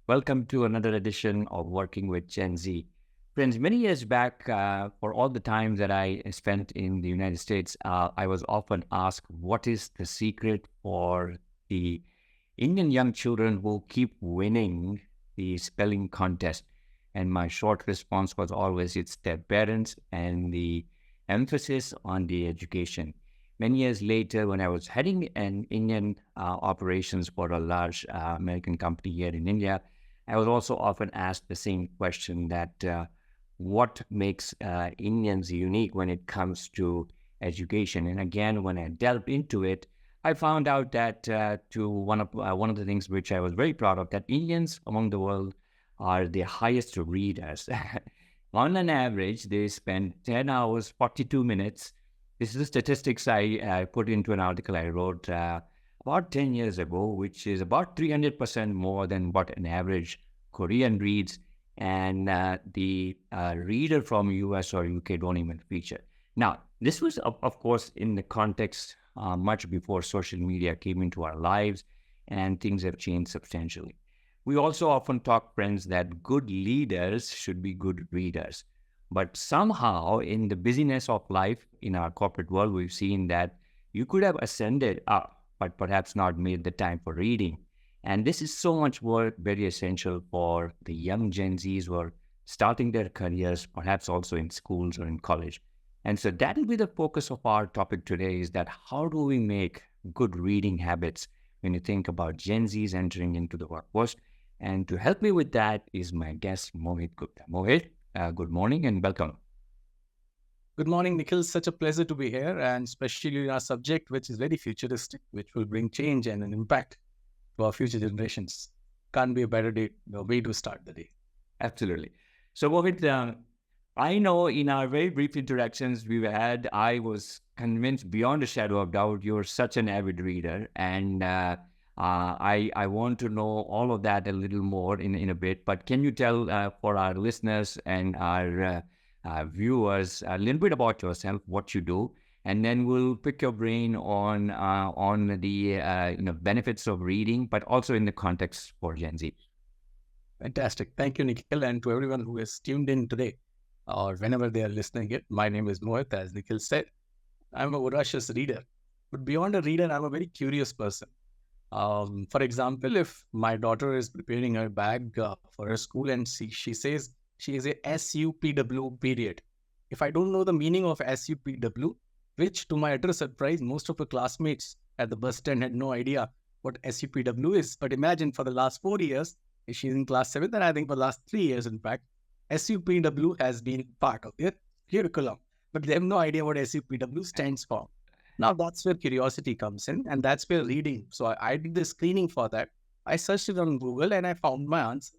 Welcome to another edition of Working with Gen Z. Friends, many years back, for all the time that I spent in the United States, I was often asked, what is the secret for the Indian young children who keep winning the spelling contest? And my short response was always, it's their parents and the emphasis on the education. Many years later, when I was heading an Indian operations for a large American company here in India, I was also often asked the same question that what makes Indians unique when it comes to education? And again, when I delved into it, I found out that to one of the things which I was very proud of, that Indians among the world are the highest readers. On an average, they spend 10 hours, 42 minutes. This is the statistics I put into an article I wrote about 10 years ago, which is about 300% more than what an average Korean reads. And the reader from US or UK don't even feature. Now, this was, of course, in the context much before social media came into our lives, and things have changed substantially. We also often talk, friends, that good leaders should be good readers. But somehow, in the busyness of life in our corporate world, we've seen that you could have ascended up, but perhaps not made the time for reading. And this is so much more very essential for the young Gen Zs who are starting their careers, perhaps also in schools or in college. And so that will be the focus of our topic today, is that how do we make good reading habits when you think about Gen Zs entering into the workforce? And to help me with that is my guest, Mohit Gupta. Mohit, good morning and welcome. Good morning, Nikhil. Such a pleasure to be here, and especially in our subject, which is very futuristic, which will bring change and an impact to our future generations. Can't be a better day, the way to start the day. Absolutely. So, Mohit, I know in our very brief interactions we've had, I was convinced beyond a shadow of doubt you're such an avid reader, and I want to know all of that a little more in a bit. But can you tell for our listeners and our viewers a little bit about yourself, what you do, and then we'll pick your brain on the benefits of reading, but also in the context for Gen Z. Fantastic. Thank you, Nikhil, and to everyone who is tuned in today or whenever they are listening it. My name is Mohit, as Nikhil said. I'm a voracious reader, but beyond a reader, I'm a very curious person. For example, if my daughter is preparing her bag for her school and she says she is a SUPW period. If I don't know the meaning of SUPW, which to my utter surprise, most of her classmates at the bus stand had no idea what SUPW is. But imagine for the last 4 years, if she's in class 7, then I think for the last 3 years, in fact, SUPW has been part of their curriculum. But they have no idea what SUPW stands for. Now, that's where curiosity comes in, and that's where reading. So I did the screening for that. I searched it on Google, and I found my answer.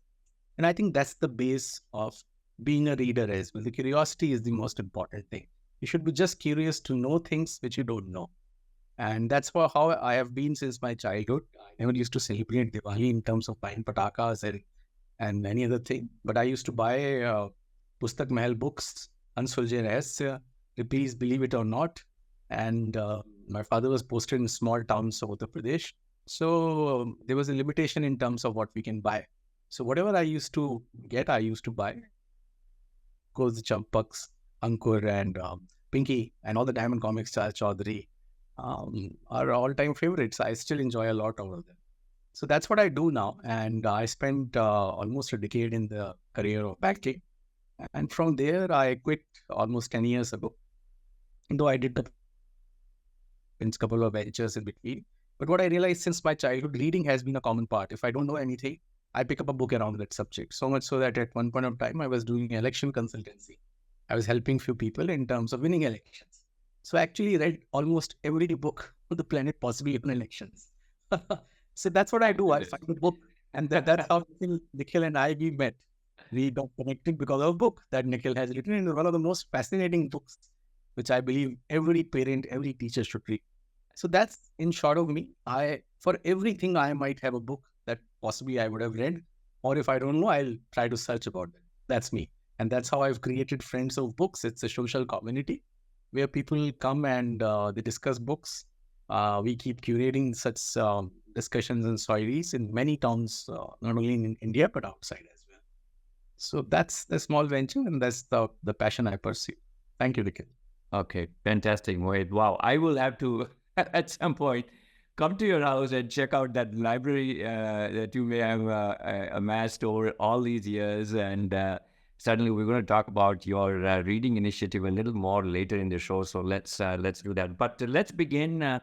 And I think that's the base of being a reader as well. The curiosity is the most important thing. You should be just curious to know things which you don't know. And that's how I have been since my childhood. I never used to celebrate Diwali in terms of buying patakas and any other thing. But I used to buy Pustak Mahal books, Unsuljhe Rahasya, Please Believe It or Not. And my father was posted in small towns of Uttar Pradesh. So there was a limitation in terms of what we can buy. So whatever I used to get, I used to buy. Of course, the Champaks, Ankur and Pinky and all the Diamond Comics, Chaudhary are all-time favorites. I still enjoy a lot of them. So that's what I do now. And I spent almost a decade in the career of banking. And from there, I quit almost 10 years ago. Though I did a couple of ventures in between. But what I realized since my childhood, reading has been a common part. If I don't know anything, I pick up a book around that subject. So much so that at one point of time, I was doing election consultancy. I was helping few people in terms of winning elections. So I actually read almost every book on the planet possibly on elections. So that's what I do. I find a book, and that's how Nikhil and I, we met. We got connected because of a book that Nikhil has written, and one of the most fascinating books, which I believe every parent, every teacher should read. So that's in short of me. For everything, I might have a book that possibly I would have read, or if I don't know, I'll try to search about it. That's me. And that's how I've created Friends of Books. It's a social community where people come and they discuss books. We keep curating such discussions and stories in many towns, not only in India, but outside as well. So that's the small venture, and that's the passion I pursue. Thank you, Nikhil. Okay, fantastic, Mohit. Wow, I will have to at some point come to your house and check out that library that you may have amassed over all these years. And certainly, we're going to talk about your reading initiative a little more later in the show. So let's do that. But let's begin.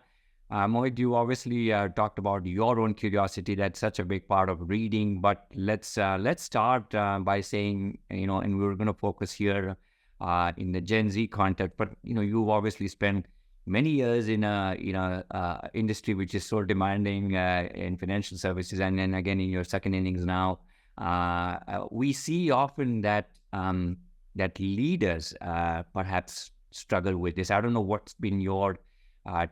Mohit, you obviously talked about your own curiosity. That's such a big part of reading. But let's start by saying, and we're going to focus here in the Gen Z context. But you've obviously spent many years in a industry which is so demanding in financial services, and then again in your second innings now. We see often that that leaders perhaps struggle with this. I don't know what's been your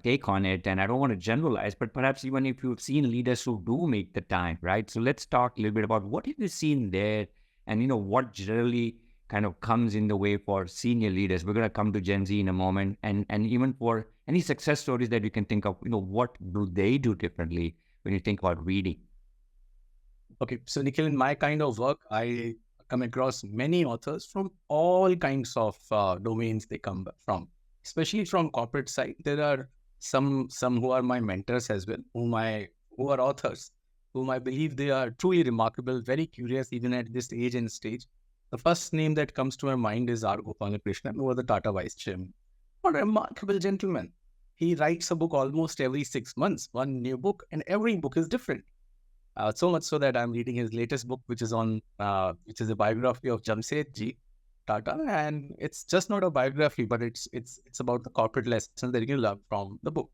take on it, and I don't want to generalize, but perhaps even if you've seen leaders who do make the time, right? So let's talk a little bit about what have you seen there, and what generally kind of comes in the way for senior leaders. We're going to come to Gen Z in a moment, and even for any success stories that you can think of, what do they do differently when you think about reading? Okay, so Nikhil, in my kind of work, I come across many authors from all kinds of domains they come from, especially from corporate side. There are some who are my mentors as well, who are authors, whom I believe they are truly remarkable, very curious even at this age and stage. The first name that comes to my mind is R. Gopalakrishnan, who was the Tata Vice Chairman. What a remarkable gentleman. He writes a book almost every 6 months, one new book, and every book is different. So much so that I'm reading his latest book, which is a biography of Jamsetji Tata, and it's just not a biography, but it's about the corporate lessons that you can learn from the book.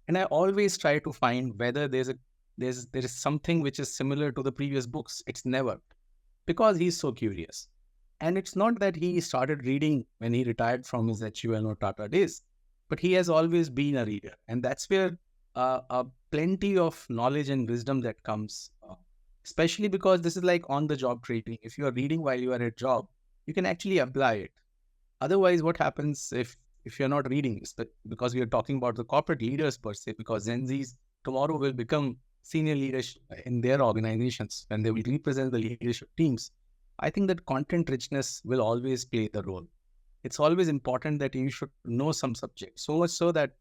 And I always try to find whether there is something which is similar to the previous books. It's never, because he's so curious. And it's not that he started reading when he retired from his HUL or Tata days, but he has always been a reader. And that's where plenty of knowledge and wisdom that comes, especially because this is like on-the-job training. If you are reading while you are at job, you can actually apply it. Otherwise, what happens if you're not reading? Because we are talking about the corporate leaders per se, because Gen Zs tomorrow will become senior leaders in their organizations and they will represent the leadership teams. I think that content richness will always play the role. It's always important that you should know some subject. So much so that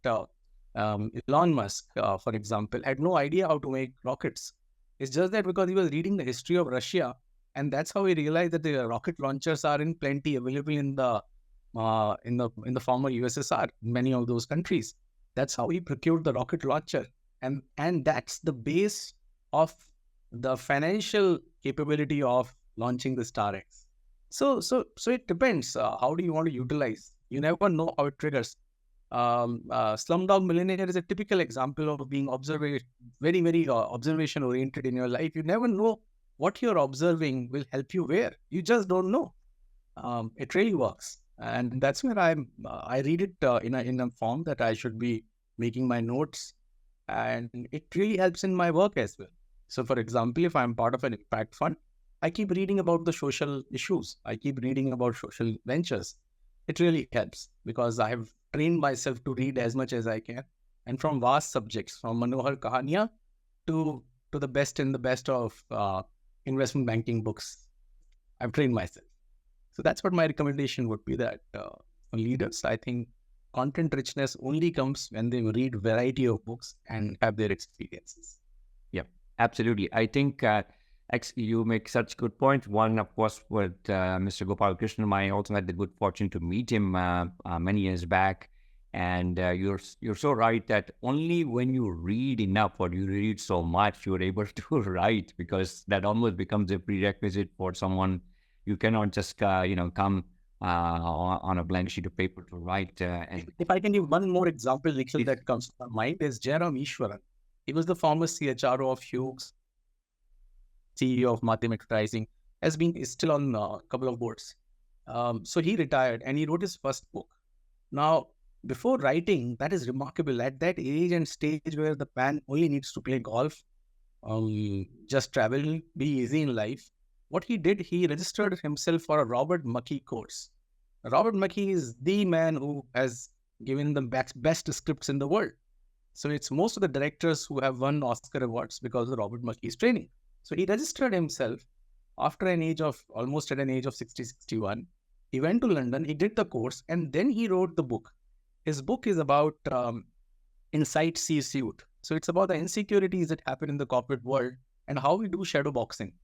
Elon Musk, for example, had no idea how to make rockets. It's just that because he was reading the history of Russia, and that's how he realized that the rocket launchers are in plenty available in the former USSR, many of those countries. That's how he procured the rocket launcher. And that's the base of the financial capability of launching the StarX. So it depends. How do you want to utilize? You never know how it triggers. Slumdog Millionaire is a typical example of being very, very observation oriented in your life. You never know what you're observing will help you where. You just don't know. It really works. And that's where I read it in a form that I should be making my notes. And it really helps in my work as well. So, for example, if I'm part of an impact fund, I keep reading about the social issues. I keep reading about social ventures. It really helps because I have trained myself to read as much as I can. And from vast subjects, from Manohar Kahaniya to the best in the best of investment banking books, I've trained myself. So that's what my recommendation would be, that for leaders, I think content richness only comes when they read variety of books and have their experiences. Yeah, absolutely. I think you make such good points. One, of course, with Mr. Gopalakrishnan, I also had the good fortune to meet him many years back. And you're so right that only when you read enough or you read so much, you're able to write, because that almost becomes a prerequisite for someone. You cannot just come on a blank sheet of paper to write. And if I can give one more example, Nikhil, that comes to my mind is Jairam Ishwaran. He was the former CHRO of Hughes, CEO of Mathematicizing, is still on a couple of boards. So he retired and he wrote his first book. Now, before writing, that is remarkable. At that age and stage where the man only needs to play golf, just travel, be easy in life, what he did, he registered himself for a Robert McKee course. Robert McKee is the man who has given the best scripts in the world. So it's most of the directors who have won Oscar awards because of Robert McKee's training. So he registered himself after an age of almost at an age of 60, 61. He went to London, he did the course, and then he wrote the book. His book is about Inside C-Suite. So it's about the insecurities that happen in the corporate world and how we do shadow boxing.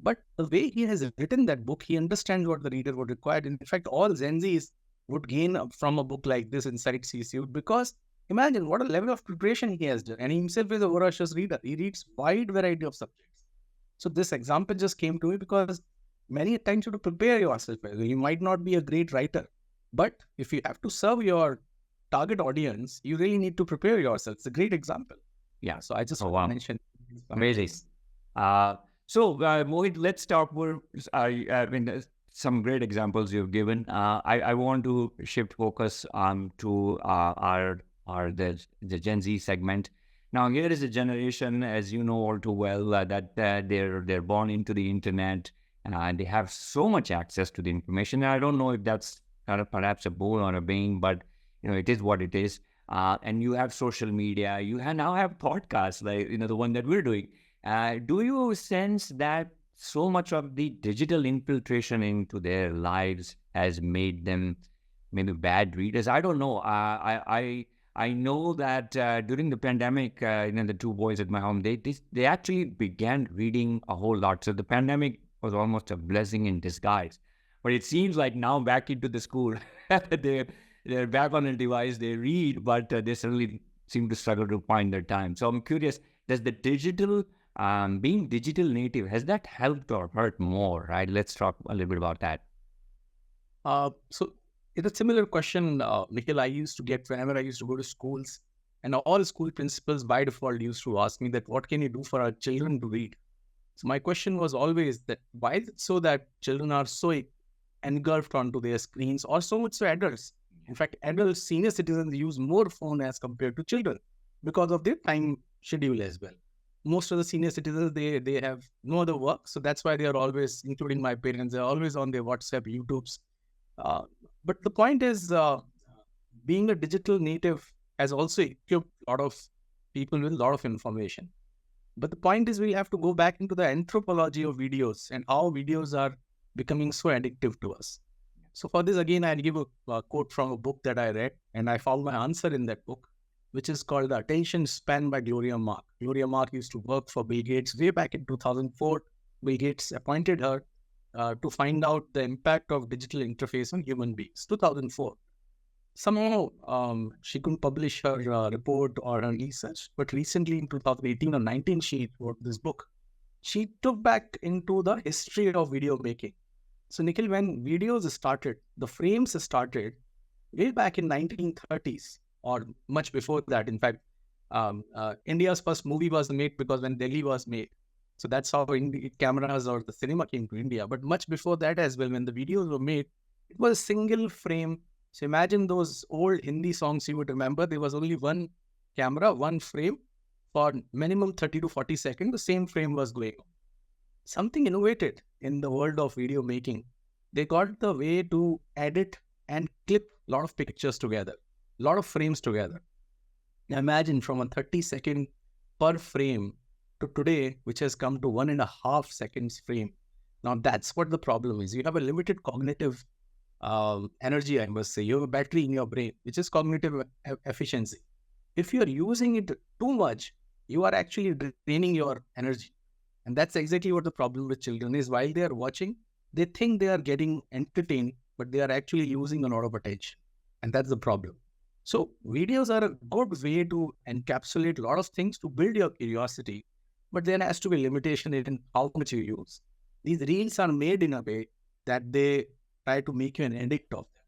But the way he has written that book, he understands what the reader would require. In fact, all Gen Zs would gain from a book like this, Inside C-Suite, because imagine what a level of preparation he has done. And he himself is a voracious reader. He reads wide variety of subjects. So this example just came to me because many times you have to prepare yourself. You might not be a great writer, but if you have to serve your target audience, you really need to prepare yourself. It's a great example. Yeah. So I just Oh, want to wow. mention. Amazing. Mohit, let's start with some great examples you've given. I want to shift focus to the Gen Z segment. Now, here is a generation, as you know all too well, that they're born into the internet and they have so much access to the information. And I don't know if that's kind of perhaps a boon or a bane, but it is what it is. And you have social media. You now have podcasts like the one that we're doing. Do you sense that so much of the digital infiltration into their lives has made them maybe bad readers? I don't know. I know that during the pandemic, the two boys at my home, they actually began reading a whole lot. So the pandemic was almost a blessing in disguise. But it seems like now back into the school, they're back on a device. They read, but they suddenly seem to struggle to find their time. So I'm curious: does the being digital native, has that helped or hurt more? Right? Let's talk a little bit about that. So it's a similar question, Nikhil, I used to get whenever I used to go to schools, and all school principals by default used to ask me that, what can you do for our children to read? So my question was always that, why is it so that children are so engulfed onto their screens, or so much so adults? In fact, adults, senior citizens use more phone as compared to children because of their time schedule as well. Most of the senior citizens, they have no other work. So that's why they are always, including my parents, they're always on their WhatsApp, YouTubes. But the point is, being a digital native has also equipped a lot of people with a lot of information. But the point is, we have to go back into the anthropology of videos and how videos are becoming so addictive to us. So for this, again, I'll give a quote from a book that I read, and I found my answer in that book, which is called The Attention Span by Gloria Mark. Gloria Mark used to work for Bill Gates way back in 2004. Bill Gates appointed her to find out the impact of digital interface on human beings, 2004. Somehow, she couldn't publish her report or her research, but recently in 2018 or 19, she wrote this book. She took back into the history of video making. So, Nikhil, when videos started, the frames started way back in 1930s or much before that. In fact, India's first movie was made because when Delhi was made. So that's how cameras or the cinema came to India. But much before that as well, when the videos were made, it was a single frame. So imagine those old Hindi songs you would remember. There was only one camera, one frame for minimum 30 to 40 seconds. The same frame was going on. Something innovated in the world of video making. They got the way to edit and clip a lot of pictures together, a lot of frames together. Now imagine from a 30-second per frame to today, which has come to 1.5 seconds frame. Now that's what the problem is. You have a limited cognitive energy, I must say. You have a battery in your brain, which is cognitive efficiency. If you are using it too much, you are actually draining your energy. And that's exactly what the problem with children is. While they are watching, they think they are getting entertained, but they are actually losing a lot of attention. And that's the problem. So videos are a good way to encapsulate a lot of things to build your curiosity, but there has to be limitation in how much you use. These reels are made in a way that they try to make you an addict of them.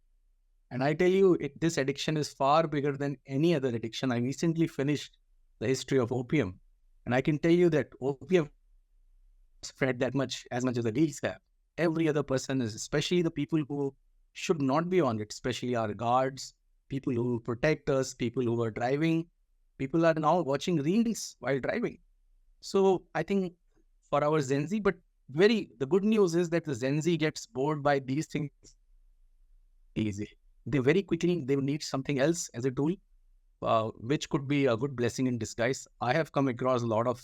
And I tell you, this addiction is far bigger than any other addiction. I recently finished the history of opium. And I can tell you that opium spread that much as the reels have. Every other person is, especially the people who should not be on it, especially our guards, people who protect us, people who are driving, people are now watching reels while driving. So I think for our Gen Z, but the good news is that the Gen Z gets bored by these things easy. They very quickly, they need something else as a tool. which could be a good blessing in disguise. I have come across a lot of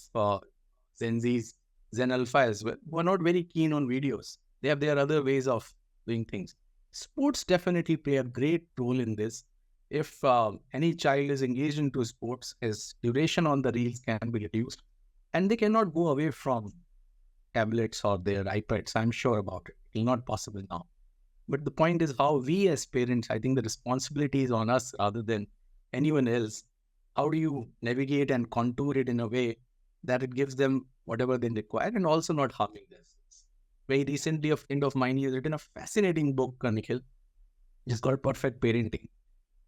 Gen Zs, Gen Alpha as well, who are not very keen on videos. They have their other ways of doing things. Sports definitely play a great role in this. If any child is engaged into sports, his duration on the reels can be reduced, and they cannot go away from tablets or their iPads. I'm sure about it. It will not possible now. But the point is how we as parents, I think the responsibility is on us rather than anyone else. How do you navigate and contour it in a way that it gives them whatever they require and also not harming themselves? Very recently, a friend of mine has written a fascinating book, Nikhil. It's called Perfect Parenting.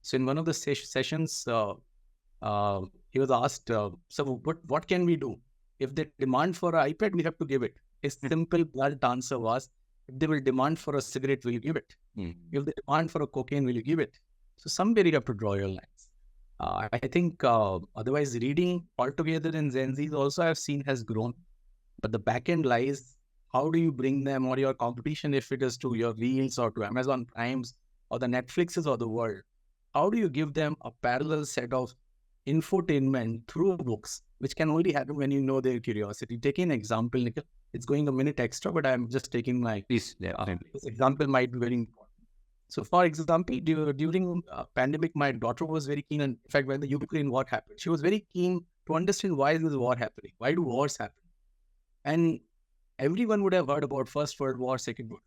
So in one of the sessions, he was asked, so what can we do? If they demand for an iPad, we have to give it. His simple, blunt answer was, if they will demand for a cigarette, will you give it? If they demand for a cocaine, will you give it? So somewhere you have to draw your lines. I think otherwise reading altogether in Gen Zs also I've seen has grown. But the back end lies, how do you bring them or your competition, if it is to your Reels or to Amazon Primes or the Netflixes of the world, how do you give them a parallel set of infotainment through books, which can only happen when you know their curiosity? Taking an example, Nikhil, it's going a minute extra, but I'm just taking my... Please, this example might be very important. So, for example, during pandemic, my daughter was very keen, and in fact, when the Ukraine war happened, she was very keen to understand why is this war happening? Why do wars happen? And everyone would have heard about First World War, Second World War.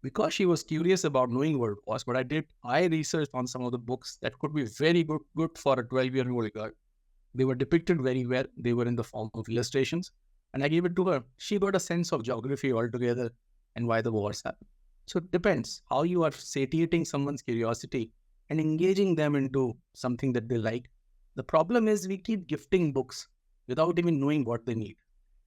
Because she was curious about knowing what it was, but I researched on some of the books that could be very good for a 12-year-old girl. They were depicted very well. They were in the form of illustrations. And I gave it to her. She got a sense of geography altogether and why the wars happen. So it depends how you are satiating someone's curiosity and engaging them into something that they like. The problem is we keep gifting books without even knowing what they need.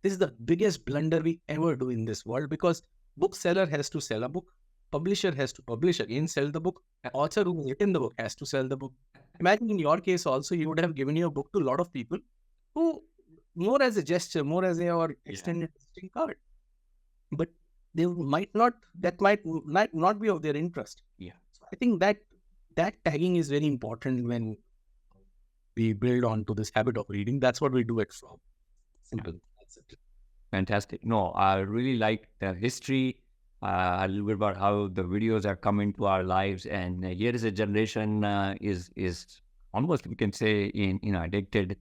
This is the biggest blunder we ever do in this world, because bookseller has to sell a book, publisher has to publish again, sell the book, author who has written the book has to sell the book. Imagine in your case also, you would have given your book to a lot of people who, more as a gesture, more as your extended visiting card. But they might not be of their interest. Yeah. So I think that tagging is very important when we build on to this habit of reading. That's what we do at From. Simple. That's it. Fantastic. No, I really like the history, a little bit about how the videos are coming to our lives. And here is a generation is almost, we can say, addicted,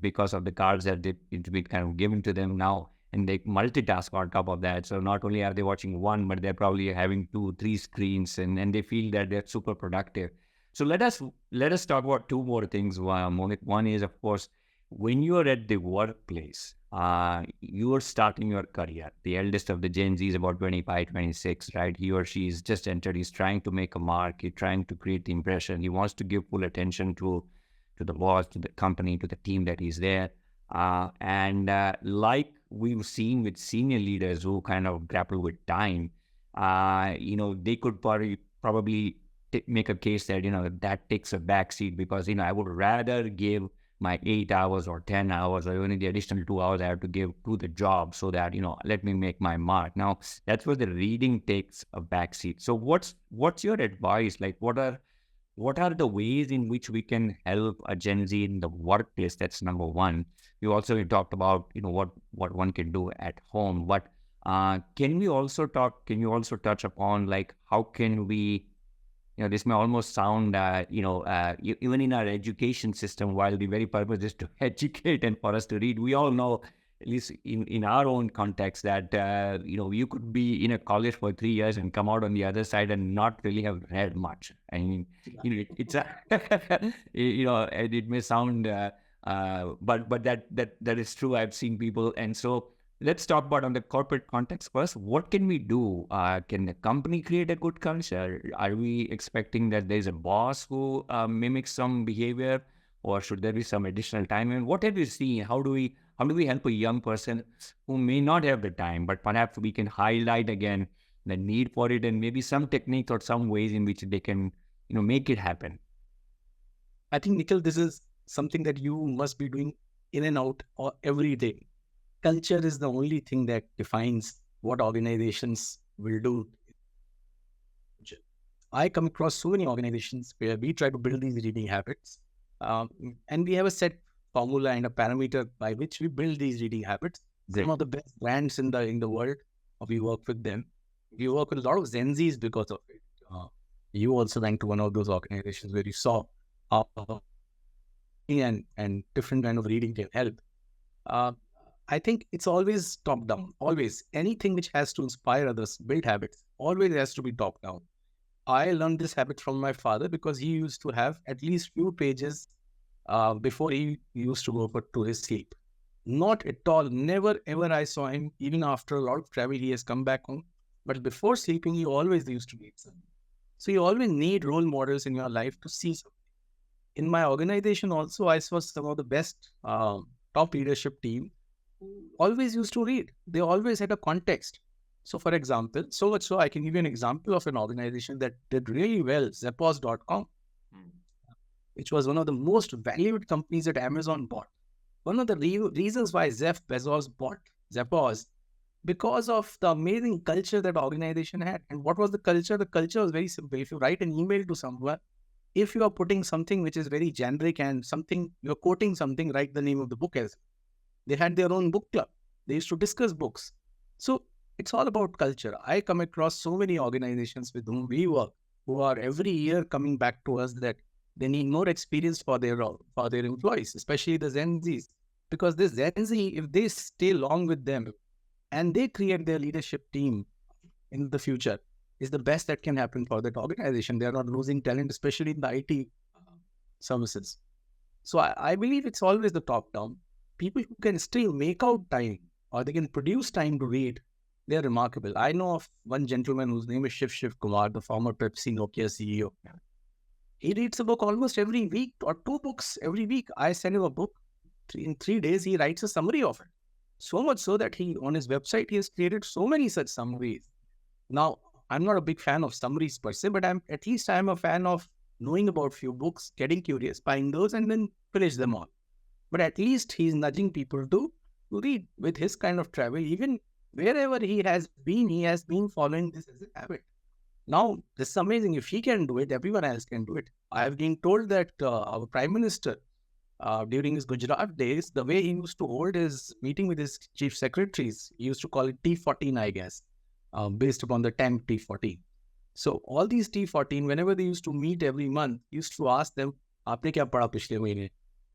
because of the cards that it's been kind of given to them now. And they multitask on top of that. So not only are they watching one, but they're probably having 2, 3 screens, and they feel that they're super productive. So let us talk about two more things, Mohit. One is, of course, when you're at the workplace, you're starting your career. The eldest of the Gen Z is about 25, 26, right? He or she is just entered. He's trying to make a mark. He's trying to create the impression. He wants to give full attention to the boss, to the company, to the team that he's there. And like we've seen with senior leaders who kind of grapple with time, they could probably make a case that, that takes a backseat because, I would rather give my 8 hours or 10 hours or even the additional 2 hours I have to give to the job so that, let me make my mark. Now, that's where the reading takes a backseat. So what's your advice? Like, what are the ways in which we can help a Gen Z in the workplace? That's number one. You also talked about, what one can do at home, but can you also touch upon, like, how can we, this may almost sound, even in our education system, while the very purpose is to educate and for us to read, we all know, at least in our own context, that, you could be in a college for 3 years and come out on the other side and not really have read much. I mean, it's a, and it may sound, but that is true. I've seen people. And so let's talk about on the corporate context first. What can we do? Can the company create a good culture? Are we expecting that there's a boss who mimics some behavior, or should there be some additional time? And what have you seen? How do we help a young person who may not have the time, but perhaps we can highlight again the need for it and maybe some techniques or some ways in which they can, make it happen? I think, Nikhil, this is something that you must be doing in and out or every day. Culture is the only thing that defines what organizations will do. I come across so many organizations where we try to build these reading habits, um, and we have a set formula and a parameter by which we build these reading habits. Some Great. of the best brands in the world, we work with them. We work with a lot of Gen Zs because of it. You also went to one of those organizations where you saw how and different kind of reading can help. Uh, I think it's always top down. Always anything which has to inspire others, build habits, always has to be top down. I learned this habit from my father because he used to have at least few pages before he used to go to his sleep. Not at all. Never ever I saw him, even after a lot of travel, he has come back home. But before sleeping, he always used to read something. So you always need role models in your life to see something. In my organization also, I saw some of the best top leadership team who always used to read. They always had a context. So for example, so much so I can give you an example of an organization that did really well, Zappos.com, which was one of the most valued companies that Amazon bought. One of the reasons why Jeff Bezos bought Zappos, because of the amazing culture that organization had. And what was the culture? The culture was very simple. If you write an email to someone, if you are putting something which is very generic and something, you're quoting something, write the name of the book as. They had their own book club. They used to discuss books. So it's all about culture. I come across so many organizations with whom we work who are every year coming back to us that they need more experience for their employees, especially the Gen Zs. Because this Gen Z, if they stay long with them and they create their leadership team in the future, is the best that can happen for that organization. They are not losing talent, especially in the IT services. So I believe it's always the top down. People who can still make out time or they can produce time to read, they're remarkable. I know of one gentleman whose name is Shiv Kumar, the former Pepsi Nokia CEO. He reads a book almost every week or 2 books every week. I send him a book. In 3 days, he writes a summary of it. So much so that on his website, he has created so many such summaries. Now, I'm not a big fan of summaries per se, but I'm a fan of knowing about few books, getting curious, buying those, and then finish them all. But at least he's nudging people to read. With his kind of travel. Even wherever he has been following this as a habit. Now, this is amazing. If he can do it, everyone else can do it. I have been told that our Prime Minister, during his Gujarat days, the way he used to hold his meeting with his chief secretaries, he used to call it T14, I guess, based upon the 10 T14. So all these T14, whenever they used to meet every month, used to ask them, "Aapne kya padha pichle mahine?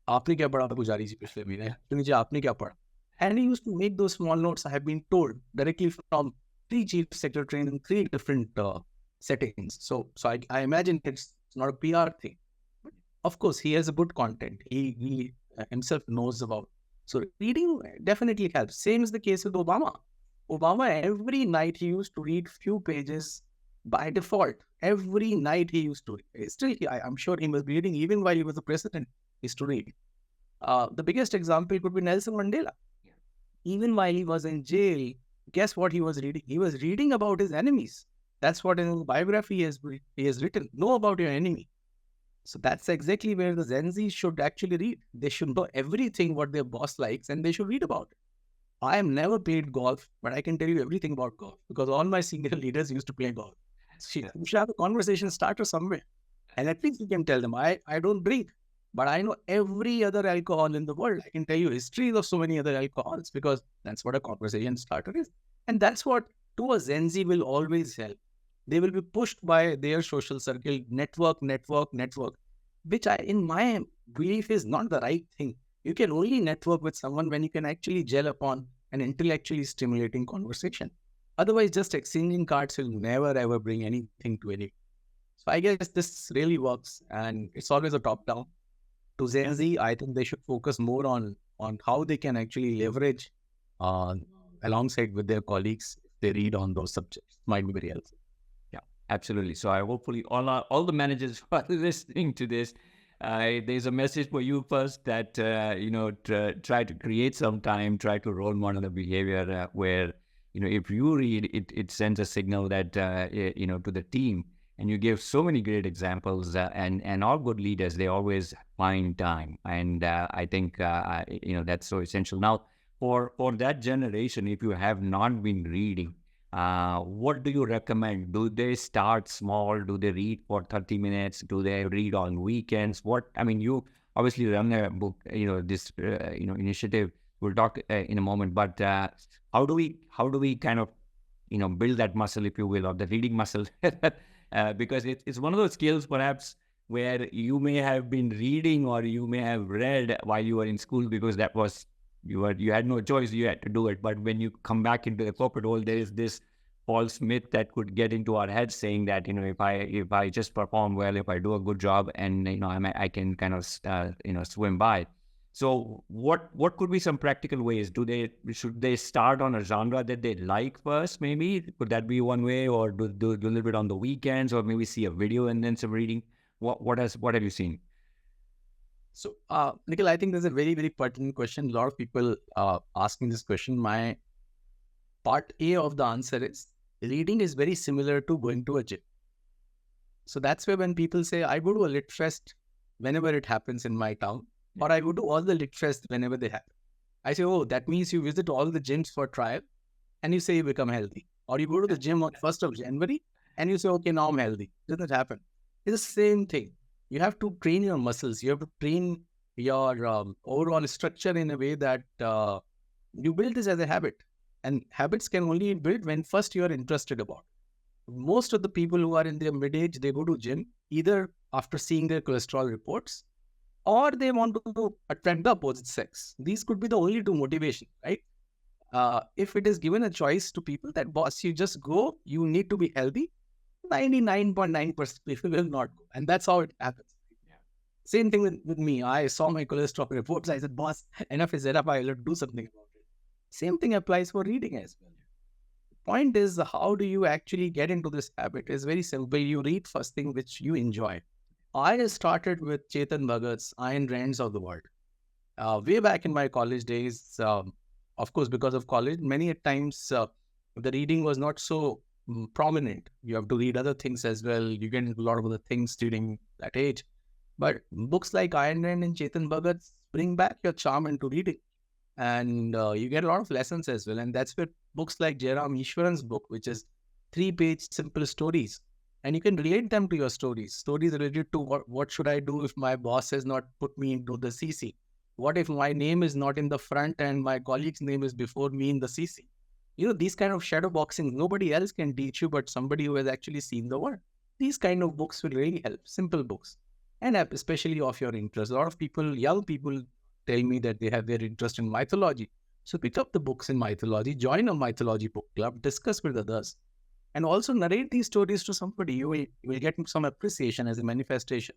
Aapne kya padha Pujari ji pichle mahine? Aapne kya padha?" And he used to make those small notes. I have been told directly from 3 chief secretaries in 3 different settings. So I imagine it's not a PR thing. But of course, he has a good content. He himself knows about. So reading definitely helps. Same is the case with Obama. Obama, every night he used to read few pages by default. Every night he used to read. Still, I'm sure he was reading even while he was the president. He used to read. The biggest example could be Nelson Mandela. Even while he was in jail, guess what he was reading? He was reading about his enemies. That's what in his biography he has written. Know about your enemy. So that's exactly where the Gen Z should actually read. They should know everything what their boss likes and they should read about it. I have never played golf, but I can tell you everything about golf because all my senior leaders used to play golf. You should have a conversation starter somewhere. And at least you can tell them, I don't drink, but I know every other alcohol in the world. I can tell you histories of so many other alcohols because that's what a conversation starter is. And that's what to a Gen Z will always help. They will be pushed by their social circle, network, which in my belief is not the right thing. You can only network with someone when you can actually gel upon an intellectually stimulating conversation. Otherwise, just exchanging cards will never ever bring anything to any. So I guess this really works and it's always a top-down. To Gen Z, I think they should focus more on how they can actually leverage alongside with their colleagues if they read on those subjects. Might be very helpful. Yeah, absolutely. So I hopefully all the managers who are listening to this, there's a message for you first that try to create some time, try to role model the behavior where if you read it sends a signal that to the team, and you give so many great examples. And all good leaders, they always find time, and I think that's so essential now for that generation. If you have not been reading, What do you recommend? Do they start small? Do they read for 30 minutes? Do they read on weekends? You obviously run a book, this, initiative. We'll talk in a moment, but how do we kind of, build that muscle, if you will, or the reading muscle? Because it's one of those skills perhaps where you may have been reading or you may have read while you were in school because that was you had no choice, you had to do it. But when you come back into the corporate world, there is this false myth that could get into our heads saying that, if I just perform well, if I do a good job, and I can kind of swim by. So what could be some practical ways? Should they start on a genre that they like first? Maybe could that be one way, or do a little bit on the weekends, or maybe see a video and then some reading? What have you seen? So, Nikhil, I think there's a very, very pertinent question. A lot of people asking this question. My part A of the answer is reading is very similar to going to a gym. So that's where when people say, I go to a lit fest whenever it happens in my town, or I go to all the lit fest whenever they happen. I say, oh, that means you visit all the gyms for trial and you say you become healthy. Or you go to the gym on 1st of January and you say, okay, now I'm healthy. Doesn't happen. It's the same thing. You have to train your muscles. You have to train your overall structure in a way that you build this as a habit. And habits can only be built when first you are interested about. Most of the people who are in their mid-age, they go to gym either after seeing their cholesterol reports or they want to attract the opposite sex. These could be the only two motivations, right? If it is given a choice to people that, boss, you just go, you need to be healthy, 99.9% people will not go. And that's how it happens. Yeah. Same thing with me. I saw my cholesterol reports. I said, boss, enough is enough. I'll do something about it. Same thing applies for reading as well. The point is, how do you actually get into this habit? It's very simple. You read first thing which you enjoy. I started with Chetan Bhagat's Ayn Rands of the world. Way back in my college days, of course, because of college, many times the reading was not so prominent. You have to read other things as well. You get into a lot of other things during that age. But books like Ayn Rand and Chetan Bhagat bring back your charm into reading. And you get a lot of lessons as well. And that's where books like Jairam Ishwaran's book, which is 3-page simple stories. And you can relate them to your stories. Stories related to what should I do if my boss has not put me into the CC? What if my name is not in the front and my colleague's name is before me in the CC? These kind of shadow boxing, nobody else can teach you but somebody who has actually seen the world. These kind of books will really help. Simple books. And especially of your interest. A lot of people, young people, tell me that they have their interest in mythology. So pick up the books in mythology, join a mythology book club, discuss with others, and also narrate these stories to somebody. You will get some appreciation as a manifestation.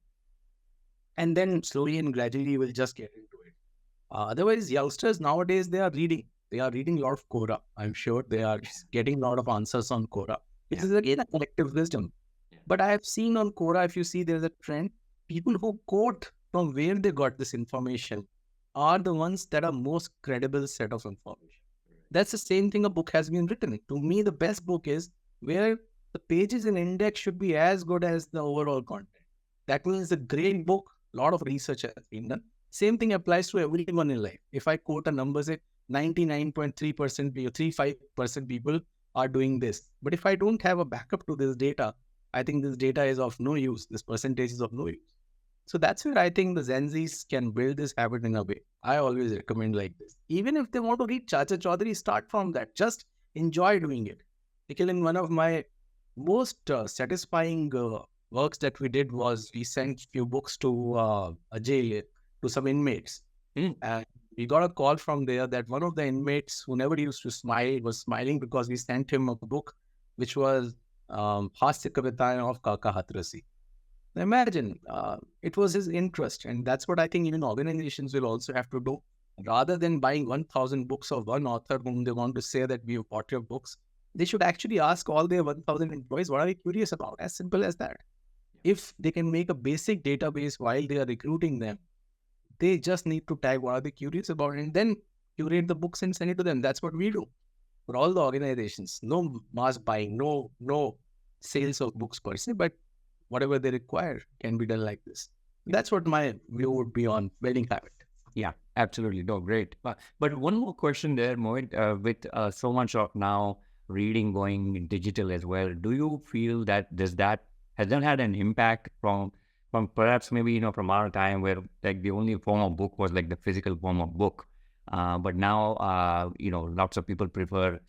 And then slowly and gradually you will just get into it. Otherwise, youngsters nowadays, they are reading. They are reading a lot of Quora. I'm sure they are getting a lot of answers on Quora. This is again a collective wisdom. But I have seen on Quora, if you see there's a trend, people who quote from where they got this information are the ones that are most credible set of information. That's the same thing a book has been written. To me, the best book is where the pages in index should be as good as the overall content. That means a great book, a lot of research has been done. Same thing applies to everyone in life. If I quote a number, say 99.3% or 35% people are doing this. But if I don't have a backup to this data, I think this data is of no use. This percentage is of no use. So that's where I think the Gen Zs can build this habit in a way. I always recommend like this. Even if they want to read Chacha Chaudhary, start from that. Just enjoy doing it. Because in one of my most satisfying works that we did was we sent few books to a jail, to some inmates. And we got a call from there that one of the inmates who never used to smile was smiling because we sent him a book which was Hasya Kavitaएं of Kaka Hatrasi. Imagine, it was his interest, and that's what I think even organizations will also have to do. Rather than buying 1,000 books of one author whom they want to say that we have bought your books, they should actually ask all their 1,000 employees, what are they curious about? As simple as that. If they can make a basic database while they are recruiting them, they just need to tag what are they curious about and then curate the books and send it to them. That's what we do for all the organizations. No mass buying, no sales of books per se, but whatever they require can be done like this. That's what my view would be on building habit. Yeah, absolutely. No, great. But one more question there, Mohit, with so much of now reading going digital as well. Do you feel that has that had an impact from perhaps maybe from our time where like the only form of book was like the physical form of book, but now lots of people prefer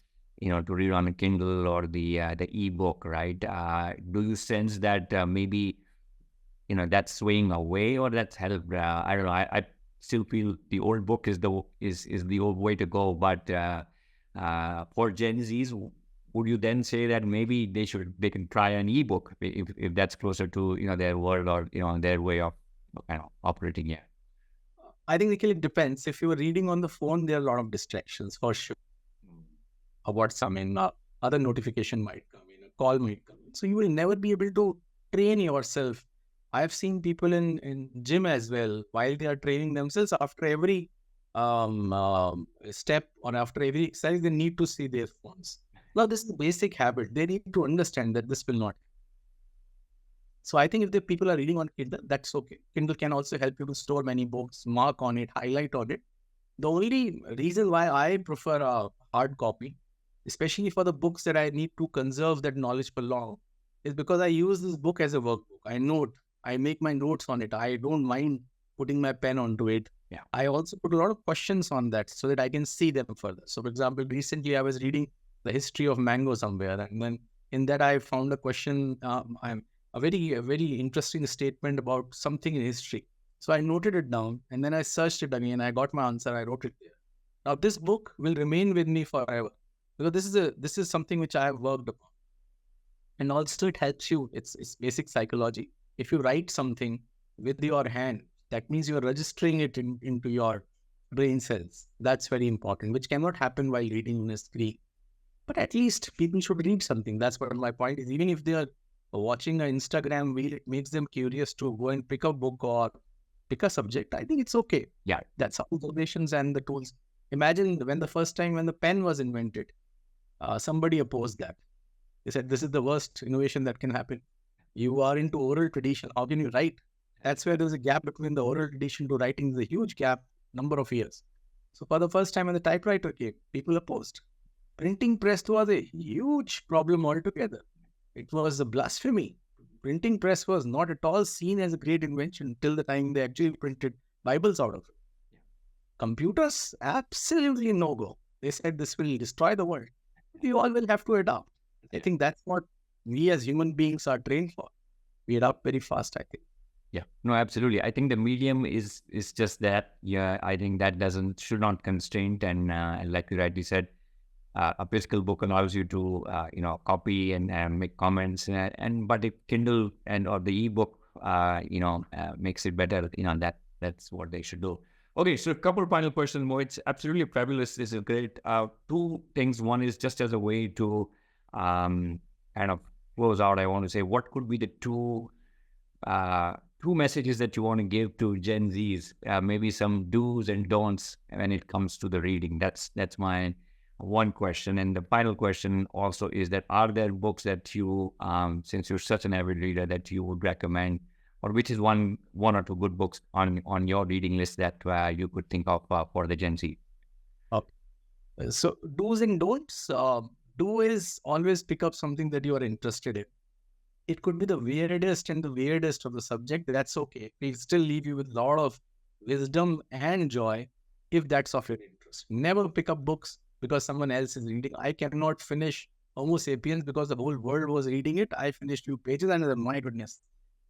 to read on a Kindle or the ebook, right? Do you sense that maybe that's swaying away or that's helped? I don't know. I still feel the old book is the old way to go. But for Gen Zs, would you then say that maybe they can try an ebook if that's closer to their world or their way of operating? Yeah. I think Nikhil, it depends. If you were reading on the phone, there are a lot of distractions for sure. What's other notification might come in, a call might come in. So you will never be able to train yourself. I've seen people in gym as well, while they are training themselves, after every step or after every exercise, they need to see their phones. Now, this is a basic habit. They need to understand that this will not. So I think if the people are reading on Kindle, that's okay. Kindle can also help you to store many books, mark on it, highlight on it. The only reason why I prefer a hard copy, especially for the books that I need to conserve that knowledge for long, is because I use this book as a workbook. I make my notes on it. I don't mind putting my pen onto it. Yeah. I also put a lot of questions on that so that I can see them further. So, for example, recently I was reading the history of mango somewhere, and then in that I found a question, a very interesting statement about something in history. So I noted it down, and then I searched it again. I got my answer. I wrote it there. Now this book will remain with me forever because this is something which I have worked upon, and also it helps you. It's basic psychology. If you write something with your hand, that means you are registering it into your brain cells. That's very important, which cannot happen while reading on a screen. But at least people should read something. That's what my point is. Even if they are watching an Instagram reel, it makes them curious to go and pick a book or pick a subject. I think it's okay. Yeah. That's how observations and the tools. Imagine when the pen was invented, somebody opposed that. They said, this is the worst innovation that can happen. You are into oral tradition. How can you write? That's where there's a gap between the oral tradition to writing. There's a huge gap, number of years. So for the first time when the typewriter came, people opposed. Printing press was a huge problem altogether. It was a blasphemy. Printing press was not at all seen as a great invention till the time they actually printed Bibles out of it. Yeah. Computers, absolutely no-go. They said this will destroy the world. We all will have to adapt. I think that's what we as human beings are trained for. We adapt very fast, I think. Yeah, no, absolutely. I think the medium is just that. Yeah, I think that should not constrain. And like you rightly said, a physical book allows you to copy and make comments. But if Kindle or the ebook makes it better, that's what they should do. Okay, so a couple of final questions, Mo. It's absolutely fabulous. This is great. Two things. One is just as a way to kind of close out. I want to say, what could be the two messages that you want to give to Gen Zs? Maybe some do's and don'ts when it comes to the reading. That's my one question. And the final question also is that, are there books that you, since you're such an avid reader, that you would recommend, or which is one or two good books on your reading list that you could think of for the Gen Z? So do's and don'ts. Do is always pick up something that you are interested in. It could be the weirdest of the subject. That's okay. We still leave you with a lot of wisdom and joy if that's of your interest. Never pick up books because someone else is reading. I cannot finish Homo sapiens because the whole world was reading it. I finished few pages and my goodness,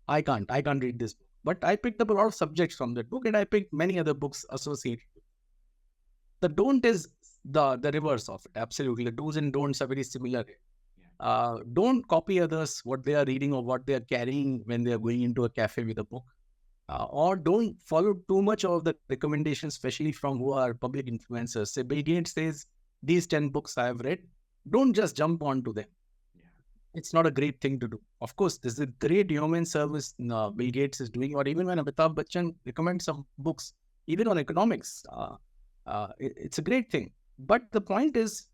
I can't read this book. But I picked up a lot of subjects from that book, and I picked many other books associated with it. The don't is the reverse of it. Absolutely. The do's and don'ts are very similar. Don't copy others, what they are reading or what they are carrying when they are going into a cafe with a book. Or don't follow too much of the recommendations, especially from who are public influencers. Say Bill Gates says, these 10 books I have read, don't just jump onto them. Yeah. It's not a great thing to do. Of course, this is a great human service Bill Gates is doing, or even when Amitabh Bachchan recommends some books, even on economics, it's a great thing. But the point is,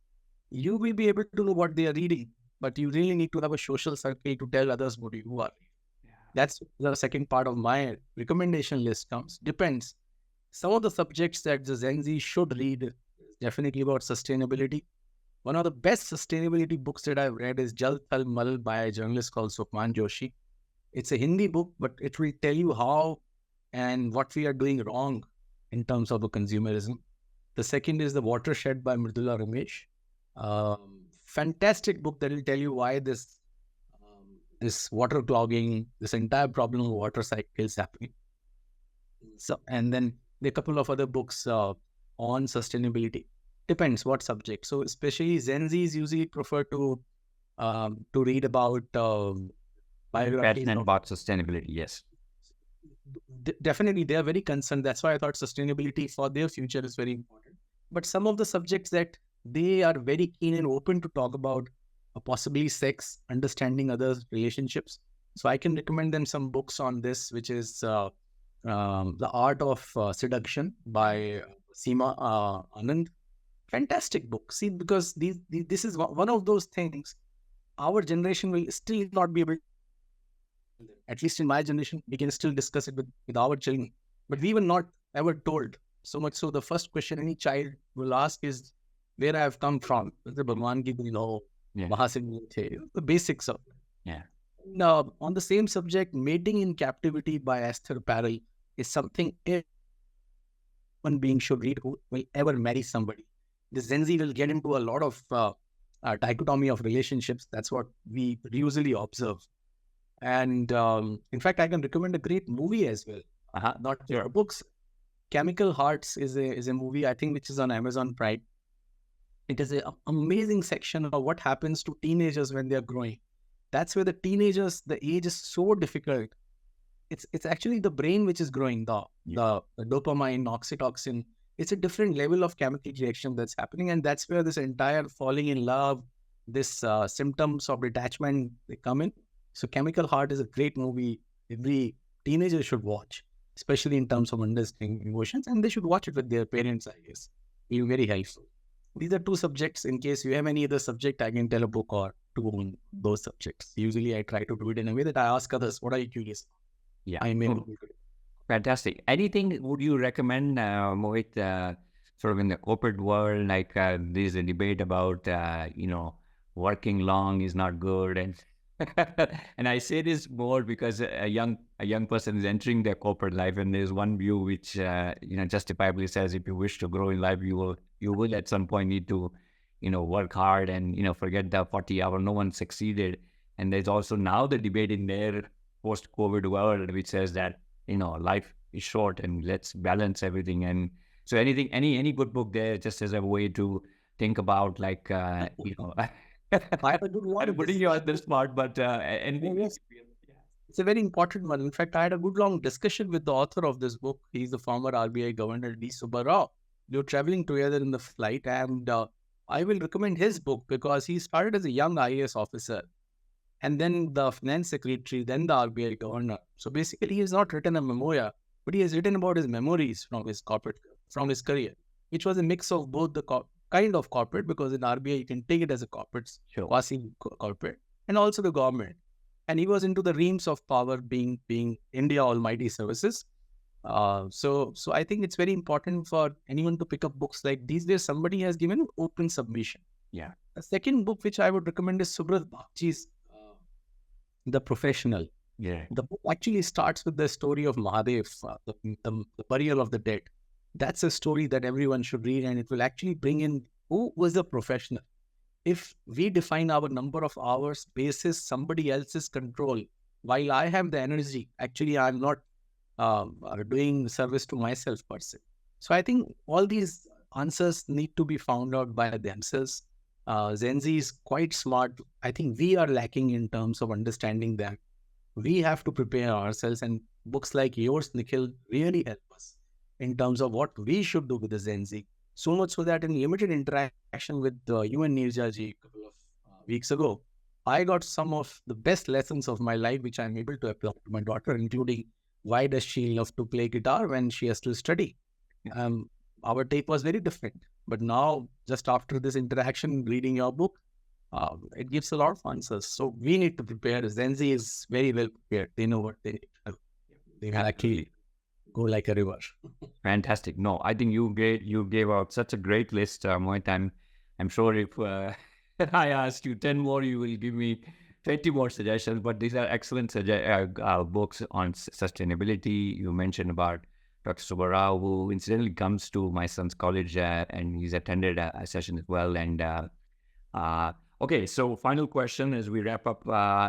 you will be able to know what they are reading, but you really need to have a social circle to tell others what you are reading. Yeah. That's the second part of my recommendation list comes. Depends. Some of the subjects that the Gen Z should read is definitely about sustainability. One of the best sustainability books that I've read is Jal Thal Mal by a journalist called Sukhman Joshi. It's a Hindi book, but it will tell you how and what we are doing wrong in terms of the consumerism. The second is The Watershed by Mridula Ramesh. Fantastic book that will tell you why this water clogging, this entire problem of water cycle is happening. So, and then there are a couple of other books on sustainability. Depends what subject. So especially Gen Zs usually prefer to read about biographies Passionate of. about sustainability. Yes. Definitely, they are very concerned. That's why I thought sustainability for their future is very important. But some of the subjects that they are very keen and open to talk about, possibly sex, understanding others' relationships. So I can recommend them some books on this, which is The Art of Seduction by Seema Anand. Fantastic book. See, because this is one of those things our generation will still not be able, at least in my generation, we can still discuss it with our children. But we were not ever told. So much so, the first question any child will ask is where I have come from. The Bhagwan ki no, wahan se mile the. The basics of it. Yeah. Now, on the same subject, Mating in Captivity by Esther Perel is something one being should read who will ever marry somebody. The Gen Z will get into a lot of dichotomy of relationships. That's what we usually observe. And in fact, I can recommend a great movie as well. Not your books. Chemical Hearts is a movie, I think, which is on Amazon Prime. It is an amazing section of what happens to teenagers when they are growing. That's where the teenagers, the age is so difficult. It's actually the brain which is growing, the dopamine, oxytocin. It's a different level of chemical reaction that's happening. And that's where this entire falling in love, this symptoms of detachment, they come in. So Chemical Heart is a great movie every teenager should watch, especially in terms of understanding emotions. And they should watch it with their parents, I guess. It'll be very helpful. These are two subjects. In case you have any other subject, I can tell a book or two on those subjects. Usually I try to do it in a way that I ask others, what are you curious about? Yeah. I may Fantastic. Anything would you recommend, Mohit, sort of in the corporate world, like there's a debate about, working long is not good. And and I say this more because a young person is entering their corporate life, and there's one view which, justifiably says if you wish to grow in life, you will at some point need to, work hard and, forget the 40-hour, no one succeeded. And there's also now the debate in their post-COVID world, which says that, life is short and let's balance everything. And so any good book there, just as a way to think about, like, I have a good one. I'm putting you on this part, but anything. Yes. It's a very important one. In fact, I had a good long discussion with the author of this book. He's the former RBI Governor D. Subba Rao. We were traveling together in the flight, and I will recommend his book because he started as a young IAS officer, and then the finance secretary, then the RBI governor. So basically, he has not written a memoir, but he has written about his memories from his career, which was a mix of both the kind of corporate, because in RBI you can take it as a corporate, quasi-corporate, and also the government. And he was into the realms of power, being India Almighty Services. So I think it's very important for anyone to pick up books like these where somebody has given open submission. Yeah. The second book which I would recommend is Subrat Bagchi's The Professional. Yeah. The book actually starts with the story of Mahadev, the burial of the dead. That's a story that everyone should read, and it will actually bring in who was the professional. If we define our number of hours basis somebody else's control, while I have the energy, actually I'm not doing service to myself per se. So I think all these answers need to be found out by themselves. Gen Z is quite smart. I think we are lacking in terms of understanding them. We have to prepare ourselves, and books like yours, Nikhil, really help us in terms of what we should do with the Gen Z. So much so that in limited interaction with you and Nirja ji a couple of weeks ago, I got some of the best lessons of my life, which I'm able to apply to my daughter, including why does she love to play guitar when she has to study? Our take was very different. But now, just after this interaction, reading your book, it gives a lot of answers. So we need to prepare. Gen Z is very well prepared. They know what they need. They can actually go like a river. Fantastic. No, I think you gave out such a great list, Mohit. I'm sure if I asked you 10 more, you will give me 20 more suggestions. But these are excellent books on sustainability. You mentioned about Dr. Subarao, who incidentally comes to my son's college and he's attended a session as well. And uh, okay, so final question as we wrap up.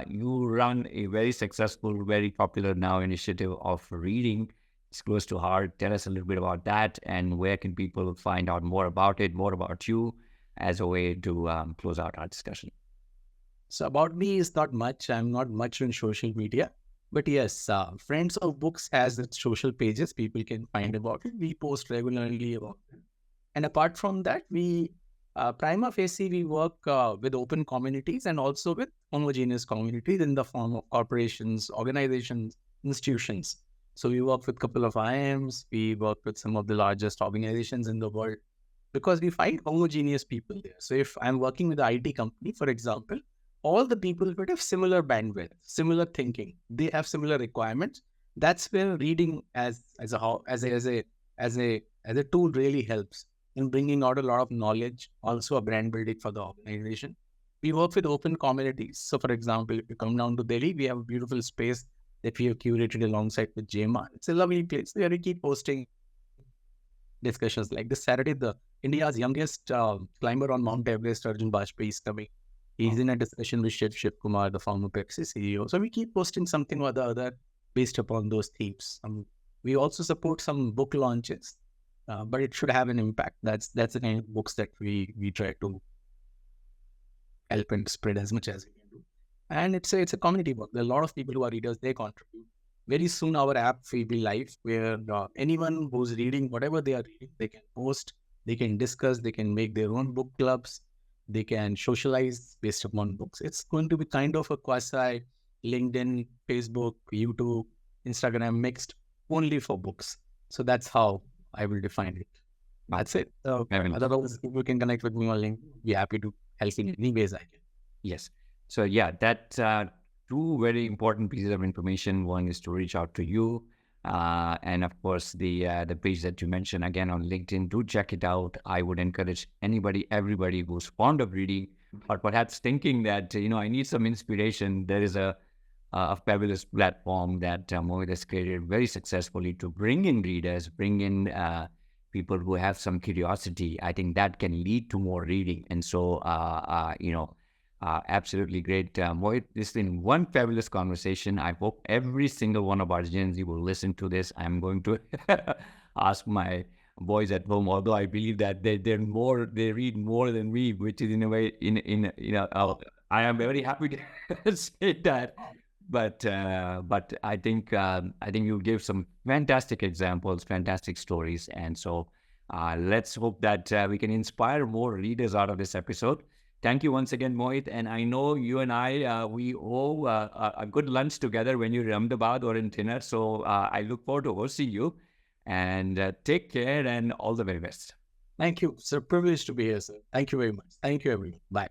You run a very successful, very popular now initiative of reading. It's close to heart. Tell us a little bit about that and where can people find out more about it, more about you as a way to close out our discussion. So about me is not much. I'm not much on social media. But yes, Friends of Books has its social pages. People can find about it. We post regularly about it. And apart from that, we prima facie, we work with open communities and also with homogeneous communities in the form of corporations, organizations, institutions. So we work with a couple of IIMs. We work with some of the largest organizations in the world because we find homogeneous people there. So if I'm working with an IT company, for example, all the people would have similar bandwidth, similar thinking. They have similar requirements. That's where reading as a tool really helps in bringing out a lot of knowledge, also a brand building for the organization. We work with open communities. So, for example, if you come down to Delhi, we have a beautiful space that we have curated alongside with JMA. It's a lovely place where we keep posting discussions like this Saturday. The India's youngest climber on Mount Everest, Arjun Bajpayee, is coming. He's in a discussion with Shiv Kumar, the former Pepsi CEO. So we keep posting something or the other based upon those themes. We also support some book launches, but it should have an impact. That's the kind of books that we try to help and spread as much as we can do. And it's a community work. There are a lot of people who are readers, they contribute. Very soon our app will be live where anyone who's reading whatever they are reading, they can post, they can discuss, they can make their own book clubs, they can socialize based upon books. It's going to be kind of a quasi LinkedIn, Facebook, YouTube, Instagram mixed only for books. So that's how I will define it. That's it. Otherwise, people can connect with me on LinkedIn. Be happy to help in any ways I can. Yes. So yeah, that two very important pieces of information. One is to reach out to you, and of course the page that you mentioned again on LinkedIn. Do check it out. I would encourage everybody who's fond of reading, or perhaps thinking that I need some inspiration. There is a fabulous platform that Mohit has created very successfully to bring in readers, bring in people who have some curiosity. I think that can lead to more reading, and so absolutely great. Mohit, this has been one fabulous conversation. I hope every single one of our Gen Z will listen to this. I'm going to ask my boys at home, although I believe that they read more than me, which is in a way, I am very happy to say that. But I think you give some fantastic examples, fantastic stories, and so let's hope that we can inspire more readers out of this episode. Thank you once again, Mohit. And I know you and I, we owe a good lunch together when you're in Ahmedabad or in dinner. So I look forward to hosting you. And take care and all the very best. Thank you. It's a privilege to be here, sir. Thank you very much. Thank you, everyone. Bye.